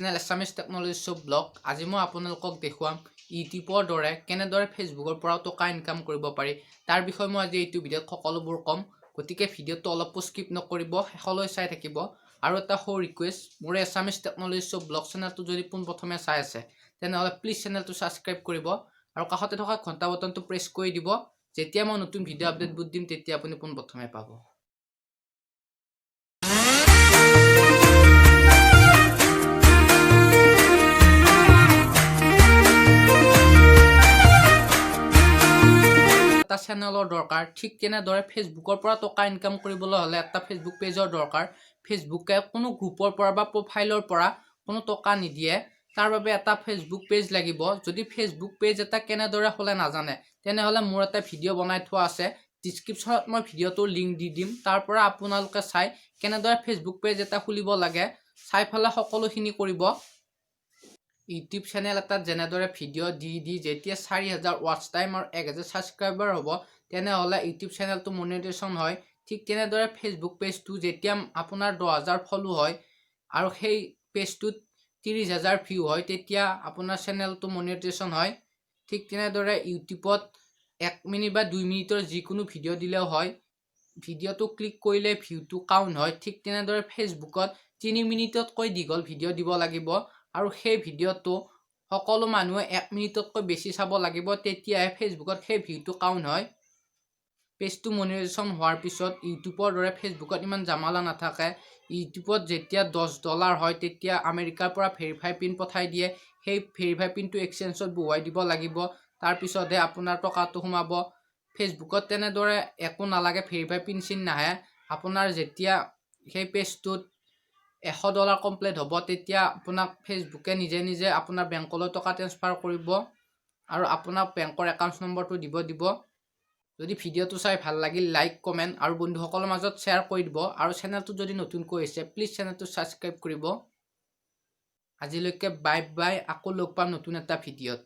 Channel Assamese technology shop blog. আজি মই আপোনালোকক দেখুৱাম ইউটিউবৰ দৰে কেনেদৰে ফেচবুকৰ পৰা টকা ইনকাম কৰিব পাৰি তাৰ বিষয়ে মই আজি এইটো ভিডিঅ'ত সকলোবোৰ ক'ম। গতিকে ভিডিঅ'টো অলপ স্কিপ নকৰিব, শেষলৈ চাই থাকিব। আৰু এটা সৰু ৰিকুৱেষ্ট, মোৰ এছামিজ টেকনলজি শ্বপ ব্লগ চেনেলটো যদি পোনপ্ৰথমে চাই আছে তেনেহ'লে প্লিজ চেনেলটো ছাবস্ক্ৰাইব কৰিব আৰু কাষতে থকা ঘণ্টা বটনটো প্ৰেছ কৰি দিব। যেতিয়া মই নতুন ভিডিঅ' আপডেটবোৰ দিম তেতিয়া আপুনি পোনপ্ৰথমে পাব। এটা চেনেলৰ দৰকাৰ, ঠিক তেনেদৰে ফেচবুকৰ পৰা টকা ইনকাম কৰিবলৈ হ'লে এটা ফেচবুক পেজৰ দৰকাৰ। ফেচবুকে কোনো গ্ৰুপৰ পৰা বা প্ৰফাইলৰ পৰা কোনো টকা নিদিয়ে, তাৰ বাবে এটা ফেচবুক পেজ লাগিব। যদি ফেচবুক পেজ এটা কেনেদৰে খোলে নাজানে তেনেহ'লে মোৰ এটা ভিডিঅ' বনাই থোৱা আছে, ডিছক্ৰিপশ্যনত মই ভিডিঅ'টোৰ লিংক দি দিম। তাৰ পৰা আপোনালোকে চাই কেনেদৰে ফেচবুক পেজ এটা খুলিব লাগে চাই পেলাই সকলোখিনি কৰিব। ইউটিউব চেনেল এটাত যেনেদৰে ভিডিঅ' দি যেতিয়া 4000 ৱাটচ টাইম আৰু 1000 ছাবস্ক্ৰাইবাৰ হ'ব তেনেহ'লে ইউটিউব চেনেলটো মনিটাইজেশ্যন হয়। ঠিক তেনেদৰে ফেচবুক পেজটো যেতিয়া আপোনাৰ 10,000 ফলো হয় আৰু সেই পেজটোত 30,000 ভিউ হয় তেতিয়া আপোনাৰ চেনেলটো মনিটাইজেশ্যন হয়। ঠিক তেনেদৰে ইউটিউবত 1 মিনিট বা 2 মিনিটৰ যিকোনো ভিডিঅ' দিলেও হয়, ভিডিঅ'টো ক্লিক কৰিলে ভিউটো কাউণ্ট হয়। ঠিক তেনেদৰে ফেচবুকত 3 মিনিটতকৈ দীঘল ভিডিঅ' দিব লাগিব আৰু সেই ভিডিঅ'টো সকলো মানুহে 1 মিনিটতকৈ বেছি চাব লাগিব, তেতিয়াহে ফেচবুকত সেই ভিউটো কাউণ্ট হয়। পেজটো মনিটাইজেশ্যন হোৱাৰ পিছত ইউটিউবৰ দৰে ফেচবুকত ইমান জামালা নাথাকে। ইউটিউবত যেতিয়া $10 হয় তেতিয়া আমেৰিকাৰ পৰা ভেৰিফাই পিন পঠাই দিয়ে, সেই ভেৰিফাই পিনটো এক্সচেঞ্জত বহুৱাই দিব লাগিব, তাৰপিছতহে আপোনাৰ টকাটো সোমাব। ফেচবুকত তেনেদৰে একো নালাগে, ভেৰিফাই পিন চিন নাহে। আপোনাৰ যেতিয়া সেই পেজটোত $100 কমপ্লিট হ'ব তেতিয়া আপোনাক ফেচবুকে নিজে নিজে আপোনাৰ বেংকলৈ টকা ট্ৰেন্সফাৰ কৰিব আৰু আপোনাক বেংকৰ একাউণ্ট নম্বৰটো দিব। যদি ভিডিঅ'টো চাই ভাল লাগিল লাইক, কমেণ্ট আৰু বন্ধুসকলৰ মাজত শ্বেয়াৰ কৰি দিব আৰু চেনেলটো যদি নতুনকৈ আহিছে প্লিজ চেনেলটো ছাবস্ক্ৰাইব কৰিব। আজিলৈকে বাই বাই, আকৌ লগ পাম নতুন এটা ভিডিঅ'ত।